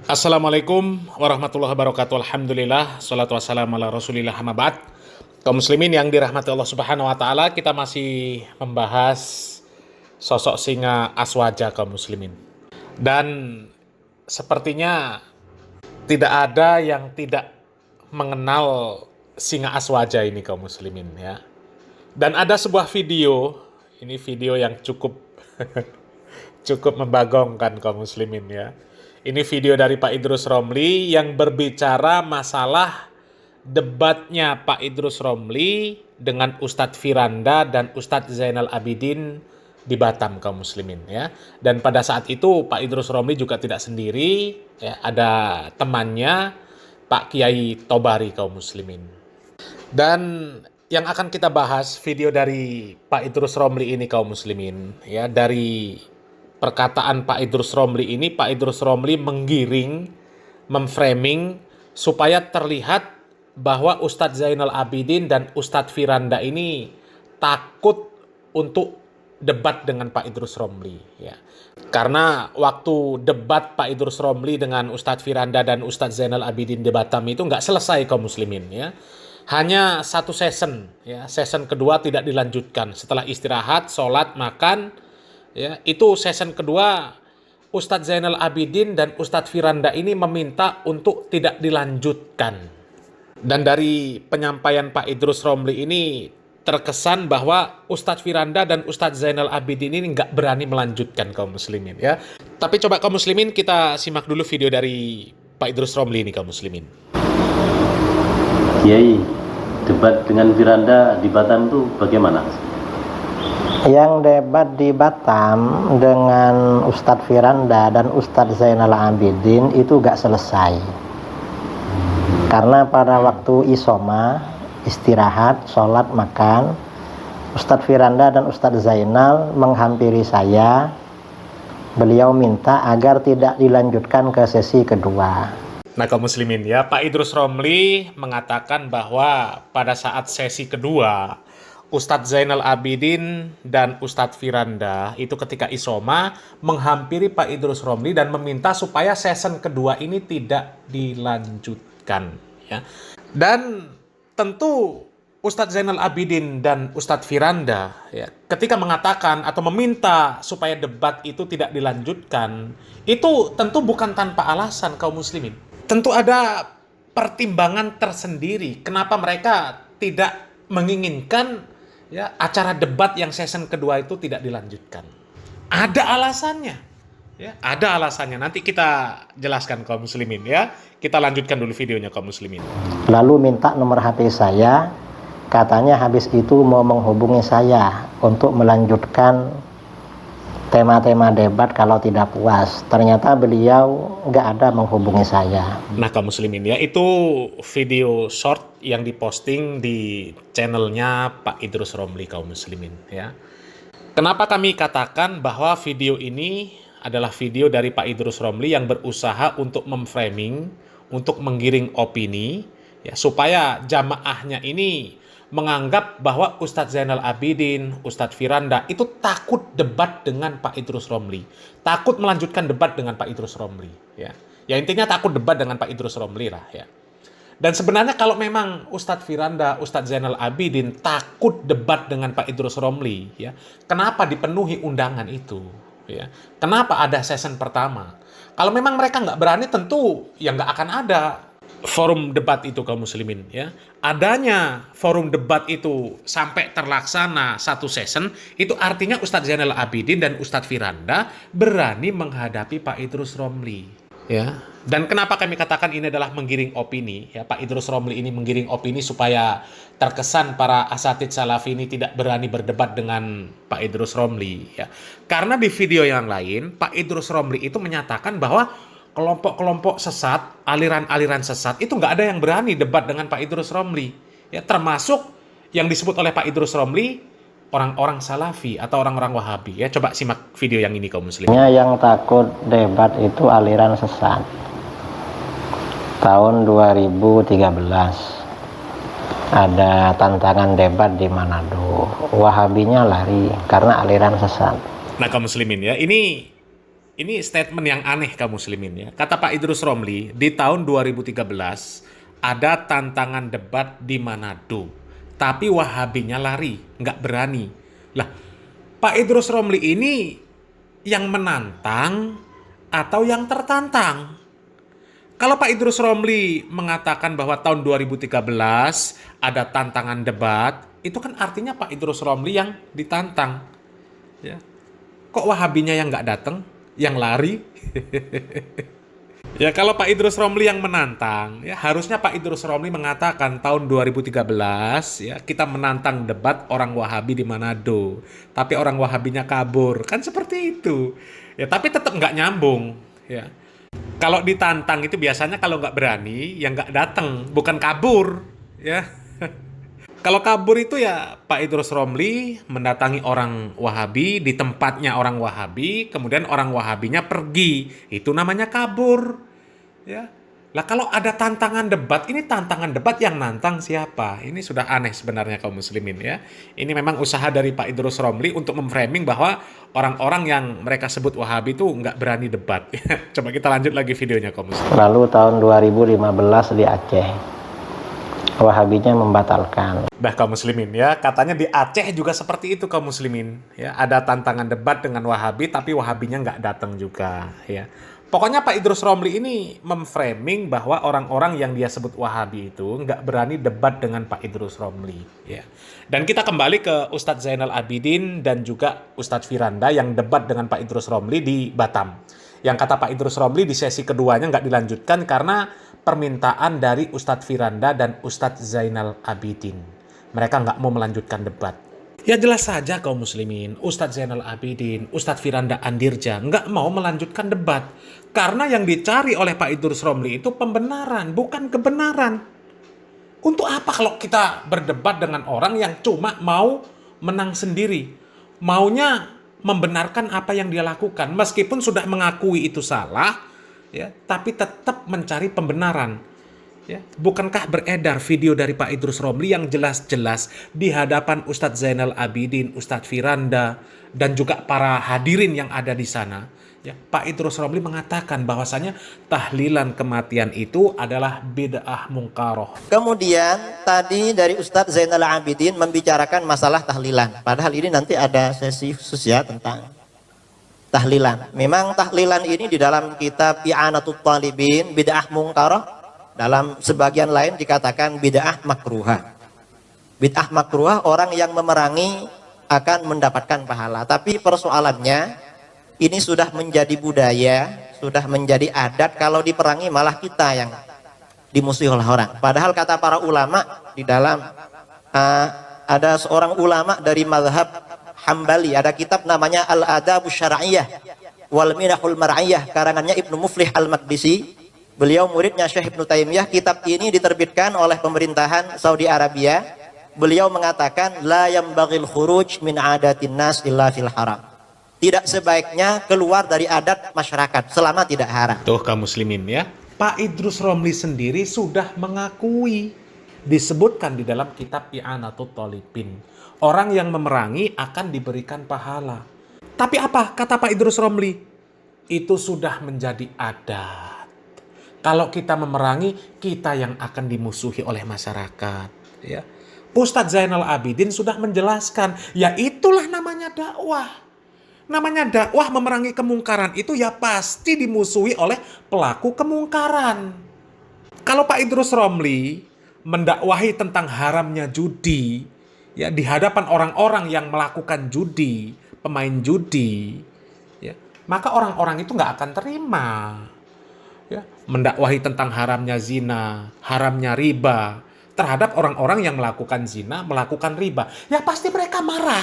Assalamualaikum warahmatullahi wabarakatuh. Alhamdulillah, salatu wassalamu ala rasulillah, amma ba'd. Kaum muslimin yang dirahmati Allah subhanahu wa ta'ala, kita masih membahas sosok singa Aswaja kaum muslimin. Dan sepertinya tidak ada yang tidak mengenal singa Aswaja ini kaum muslimin ya. Dan ada sebuah video, ini video yang cukup cukup membagongkan kaum muslimin ya. Ini video dari Pak Idrus Romli yang berbicara masalah debatnya Pak Idrus Romli dengan Ustadz Firanda dan Ustadz Zainal Abidin di Batam kaum muslimin ya. Dan pada saat itu Pak Idrus Romli juga tidak sendiri ya, ada temannya Pak Kiai Tobari kaum muslimin. Dan yang akan kita bahas video dari Pak Idrus Romli ini kaum muslimin ya, dari perkataan Pak Idrus Romli ini, Pak Idrus Romli menggiring, memframing supaya terlihat bahwa Ustadz Zainal Abidin dan Ustadz Firanda ini takut untuk debat dengan Pak Idrus Romli ya. Karena waktu debat Pak Idrus Romli dengan Ustadz Firanda dan Ustadz Zainal Abidin di Batam itu nggak selesai kaum muslimin ya. Hanya satu session ya. Session kedua tidak dilanjutkan. Setelah istirahat, sholat, makan ya, itu session kedua Ustadz Zainal Abidin dan Ustadz Firanda ini meminta untuk tidak dilanjutkan. Dan dari penyampaian Pak Idrus Romli ini terkesan bahwa Ustadz Firanda dan Ustadz Zainal Abidin ini nggak berani melanjutkan kaum muslimin ya. Tapi coba kaum muslimin kita simak dulu video dari Pak Idrus Romli ini kaum muslimin. Kiai, debat dengan Firanda di Batam itu bagaimana? Yang debat di Batam dengan Ustadz Firanda dan Ustadz Zainal Abidin itu gak selesai. Karena pada waktu isoma, istirahat, sholat, makan, Ustadz Firanda dan Ustadz Zainal menghampiri saya. Beliau minta agar tidak dilanjutkan ke sesi kedua. Nah kaum muslimin ya, Pak Idrus Romli mengatakan bahwa pada saat sesi kedua Ustadz Zainal Abidin dan Ustadz Firanda itu ketika isoma menghampiri Pak Idrus Romli dan meminta supaya session kedua ini tidak dilanjutkan ya. Dan tentu Ustadz Zainal Abidin dan Ustadz Firanda ya, ketika mengatakan atau meminta supaya debat itu tidak dilanjutkan, itu tentu bukan tanpa alasan kaum muslimin. Tentu ada pertimbangan tersendiri kenapa mereka tidak menginginkan ya acara debat yang session kedua itu tidak dilanjutkan. Ada alasannya. Ya, ada alasannya. Nanti kita jelaskan kaum muslimin ya. Kita lanjutkan dulu videonya kaum muslimin. Lalu minta nomor HP saya. Katanya habis itu mau menghubungi saya untuk melanjutkan tema-tema debat kalau tidak puas. Ternyata beliau nggak ada menghubungi saya. Nah kaum muslimin ya, itu video short yang diposting di channelnya Pak Idrus Romli kaum muslimin ya. Kenapa kami katakan bahwa video ini adalah video dari Pak Idrus Romli yang berusaha untuk memframing, untuk menggiring opini ya, supaya jamaahnya ini menganggap bahwa Ustadz Zainal Abidin, Ustadz Firanda itu takut debat dengan Pak Idrus Romli, takut melanjutkan debat dengan Pak Idrus Romli ya. Ya intinya takut debat dengan Pak Idrus Romli lah ya. Dan sebenarnya kalau memang Ustadz Firanda, Ustadz Zainal Abidin takut debat dengan Pak Idrus Romli ya, kenapa dipenuhi undangan itu ya? Kenapa ada session pertama? Kalau memang mereka nggak berani, tentu ya nggak akan ada forum debat itu kaum muslimin ya. Adanya forum debat itu sampai terlaksana satu session, itu artinya Ustadz Zainal Abidin dan Ustadz Firanda berani menghadapi Pak Idrus Romli ya. Dan kenapa kami katakan ini adalah menggiring opini ya, Pak Idrus Romli ini menggiring opini supaya terkesan para asatidz salafi ini tidak berani berdebat dengan Pak Idrus Romli ya. Karena di video yang lain Pak Idrus Romli itu menyatakan bahwa kelompok-kelompok sesat, aliran-aliran sesat itu nggak ada yang berani debat dengan Pak Idrus Romli ya, termasuk yang disebut oleh Pak Idrus Romli orang-orang salafi atau orang-orang wahabi ya. Coba simak video yang ini kaum muslimin. Yang takut debat itu aliran sesat. Tahun 2013 ada tantangan debat di Manado. Wahabinya lari karena aliran sesat. Nah kaum muslimin ya, ini Ini statement yang aneh kaum muslimin ya. Kata Pak Idrus Romli, di tahun 2013 ada tantangan debat di Manado. Tapi Wahabinya lari, nggak berani. Lah, Pak Idrus Romli ini yang menantang atau yang tertantang? Kalau Pak Idrus Romli mengatakan bahwa tahun 2013 ada tantangan debat, itu kan artinya Pak Idrus Romli yang ditantang. Ya. Kok Wahabinya yang nggak datang, yang lari? Ya kalau Pak Idrus Romli yang menantang, ya harusnya Pak Idrus Romli mengatakan tahun 2013 ya kita menantang debat orang Wahabi di Manado, tapi orang Wahabinya kabur, kan seperti itu. Ya tapi tetap nggak nyambung. Ya kalau ditantang itu biasanya kalau nggak berani, ya nggak datang, bukan kabur. Ya kalau kabur itu ya Pak Idrus Romli mendatangi orang Wahabi di tempatnya orang Wahabi, kemudian orang Wahabinya pergi, itu namanya kabur. Ya. Lah kalau ada tantangan debat, ini tantangan debat yang nantang siapa? Ini sudah aneh sebenarnya kaum muslimin ya. Ini memang usaha dari Pak Idrus Romli untuk memframing bahwa orang-orang yang mereka sebut Wahabi itu nggak berani debat. Coba kita lanjut lagi videonya kaum muslimin. Lalu tahun 2015 di Aceh, Wahabinya membatalkan. Bah kaum muslimin ya, katanya di Aceh juga seperti itu kaum muslimin ya, ada tantangan debat dengan Wahabi tapi Wahabinya nggak datang juga ya. Pokoknya Pak Idrus Romli ini memframing bahwa orang-orang yang dia sebut Wahabi itu nggak berani debat dengan Pak Idrus Romli ya. Dan kita kembali ke Ustadz Zainal Abidin dan juga Ustadz Firanda yang debat dengan Pak Idrus Romli di Batam. Yang kata Pak Idrus Romli di sesi keduanya nggak dilanjutkan karena permintaan dari Ustadz Firanda dan Ustadz Zainal Abidin. Mereka nggak mau melanjutkan debat. Ya jelas saja kaum muslimin, Ustadz Zainal Abidin, Ustadz Firanda Andirja nggak mau melanjutkan debat. Karena yang dicari oleh Pak Idrus Romli itu pembenaran, bukan kebenaran. Untuk apa kalau kita berdebat dengan orang yang cuma mau menang sendiri? Maunya membenarkan apa yang dia lakukan, meskipun sudah mengakui itu salah, ya, tapi tetap mencari pembenaran. Ya, bukankah beredar video dari Pak Idrus Romli yang jelas-jelas di hadapan Ustadz Zainal Abidin, Ustadz Firanda, dan juga para hadirin yang ada di sana? Ya, Pak Idrus Romli mengatakan bahwasanya tahlilan kematian itu adalah bid'ah mungkaroh. Kemudian tadi dari Ustadz Zainal Abidin membicarakan masalah tahlilan. Padahal ini nanti ada sesi khusus ya tentang tahlilan. Memang tahlilan ini di dalam kitab I'anatul Talibin bid'ah mungkaroh. Dalam sebagian lain dikatakan bid'ah makruhah. Bid'ah makruhah orang yang memerangi akan mendapatkan pahala. Tapi persoalannya ini sudah menjadi budaya, sudah menjadi adat, kalau diperangi malah kita yang dimusuhi oleh orang. Padahal kata para ulama di dalam ada seorang ulama dari mazhab Hambali, ada kitab namanya Al-Adabus Syar'iyyah wal Minahul Mar'iyah karangannya Ibnu Muflih Al-Maqdisi. Beliau muridnya Syekh Ibnu Taimiyah. Kitab ini diterbitkan oleh pemerintahan Saudi Arabia. Beliau mengatakan la yambaghil khuruj min adatin nas illa fil haram. Tidak sebaiknya keluar dari adat masyarakat selama tidak haram. Tuh kaum muslimin ya, Pak Idrus Romli sendiri sudah mengakui, disebutkan di dalam kitab I'anatul Talibin, orang yang memerangi akan diberikan pahala. Tapi apa kata Pak Idrus Romli? Itu sudah menjadi adat. Kalau kita memerangi, kita yang akan dimusuhi oleh masyarakat. Ya. Ustadz Zainal Abidin sudah menjelaskan, ya itulah namanya dakwah. Namanya dakwah memerangi kemungkaran itu ya pasti dimusuhi oleh pelaku kemungkaran. Kalau Pak Idrus Romli mendakwahi tentang haramnya judi, ya di hadapan orang-orang yang melakukan judi, pemain judi, ya, maka orang-orang itu nggak akan terima. Ya, mendakwahi tentang haramnya zina, haramnya riba terhadap orang-orang yang melakukan zina, melakukan riba, ya pasti mereka marah.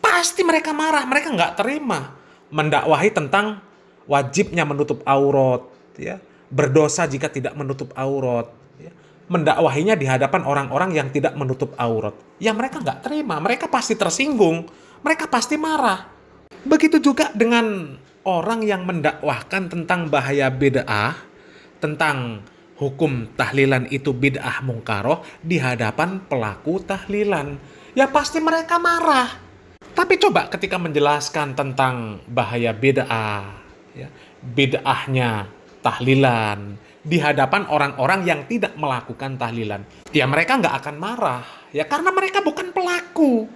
Pasti mereka marah, mereka nggak terima. Mendakwahi tentang wajibnya menutup aurat, ya, berdosa jika tidak menutup aurat, ya. Mendakwahinya di hadapan orang-orang yang tidak menutup aurat, ya mereka nggak terima, mereka pasti tersinggung, mereka pasti marah. Begitu juga dengan orang yang mendakwahkan tentang bahaya bid'ah, tentang hukum tahlilan itu bid'ah mungkaroh di hadapan pelaku tahlilan. Ya pasti mereka marah. Tapi coba ketika menjelaskan tentang bahaya bid'ah, ya, bid'ahnya tahlilan di hadapan orang-orang yang tidak melakukan tahlilan, ya mereka nggak akan marah, ya karena mereka bukan pelaku.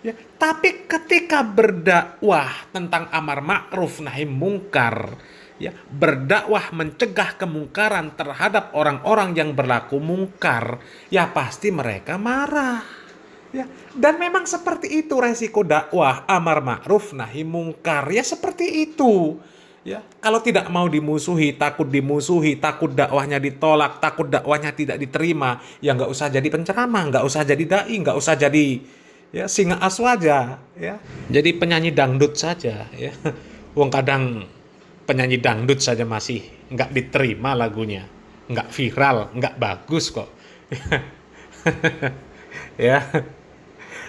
Ya, tapi ketika berdakwah tentang amar ma'ruf nahi mungkar, ya, berdakwah mencegah kemungkaran terhadap orang-orang yang berlaku mungkar, ya pasti mereka marah. Ya, dan memang seperti itu resiko dakwah amar ma'ruf nahi mungkar, ya seperti itu. Ya, kalau tidak mau dimusuhi, takut dakwahnya ditolak, takut dakwahnya tidak diterima, ya nggak usah jadi penceramah, nggak usah jadi dai, nggak usah jadi ya singa aswaja, ya. Jadi penyanyi dangdut saja, ya. Wong kadang penyanyi dangdut saja masih nggak diterima lagunya, nggak viral, nggak bagus kok. Ya.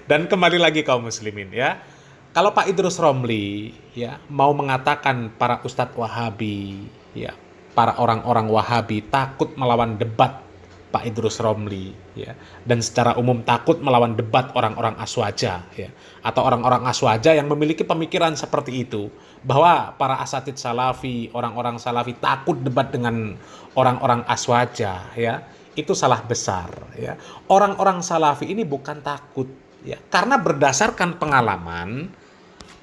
Dan kembali lagi kaum muslimin, ya. Kalau Pak Idrus Romli ya mau mengatakan para ustadz Wahabi, ya, para orang-orang Wahabi takut melawan debat Pak Idrus Romli, ya, dan secara umum takut melawan debat orang-orang aswaja, ya, atau orang-orang aswaja yang memiliki pemikiran seperti itu, bahwa para asatid salafi, orang-orang salafi takut debat dengan orang-orang aswaja, ya, itu salah besar, ya. Orang-orang salafi ini bukan takut, ya, karena berdasarkan pengalaman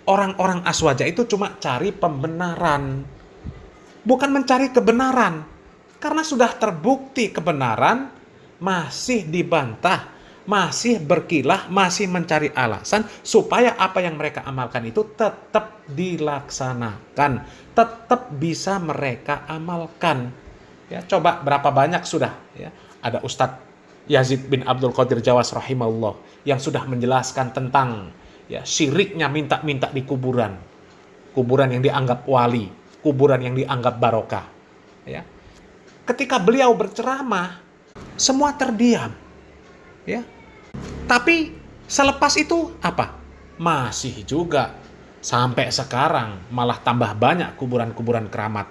orang-orang aswaja itu cuma cari pembenaran, bukan mencari kebenaran. Karena sudah terbukti kebenaran masih dibantah, masih berkilah, masih mencari alasan supaya apa yang mereka amalkan itu tetap dilaksanakan, tetap bisa mereka amalkan. Ya, coba berapa banyak sudah, ya, ada Ustadz Yazid bin Abdul Qadir Jawas rahimahullah yang sudah menjelaskan tentang ya syiriknya minta-minta di kuburan yang dianggap wali, kuburan yang dianggap barokah, ya. Ketika beliau berceramah, semua terdiam, ya. Tapi selepas itu apa? Masih juga sampai sekarang malah tambah banyak kuburan-kuburan keramat,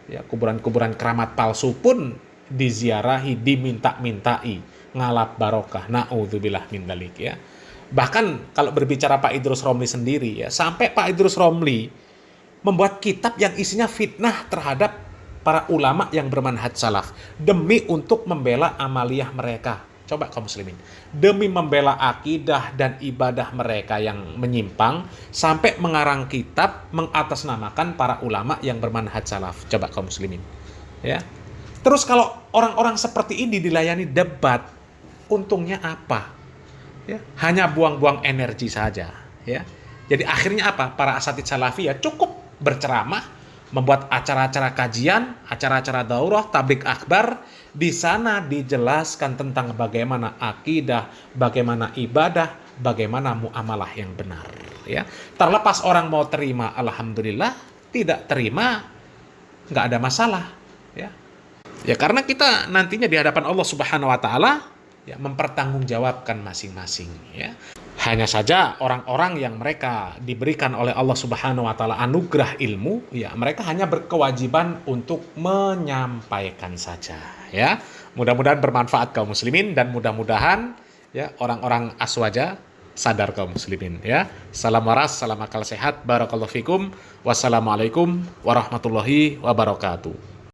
ya, kuburan-kuburan keramat palsu pun diziarahi, diminta-mintai, ngalap barokah. Na'udzubillah min dzalik, ya. Bahkan kalau berbicara Pak Idrus Romli sendiri, ya, sampai Pak Idrus Romli membuat kitab yang isinya fitnah terhadap para ulama yang bermanhaj salaf demi untuk membela amaliyah mereka. Coba kaum muslimin, demi membela akidah dan ibadah mereka yang menyimpang, sampai mengarang kitab mengatasnamakan para ulama yang bermanhaj salaf. Coba kaum muslimin, ya. Terus kalau orang-orang seperti ini dilayani debat, untungnya apa? Ya, hanya buang-buang energi saja, ya. Jadi akhirnya apa? Para asatid salafi ya cukup berceramah, membuat acara-acara kajian, acara-acara daurah, tablik akbar. Di sana dijelaskan tentang bagaimana akidah, bagaimana ibadah, bagaimana muamalah yang benar, ya. Terlepas orang mau terima, alhamdulillah, tidak terima, nggak ada masalah, ya. Ya karena kita nantinya di hadapan Allah Subhanahu wa taala ya mempertanggungjawabkan masing-masing, ya. Hanya saja orang-orang yang mereka diberikan oleh Allah Subhanahu wa taala anugerah ilmu, ya mereka hanya berkewajiban untuk menyampaikan saja, ya. Mudah-mudahan bermanfaat kaum muslimin dan mudah-mudahan ya orang-orang aswaja sadar kaum muslimin, ya. Salam waras, salam akal sehat, barakallahu fikum. Wassalamualaikum warahmatullahi wabarakatuh.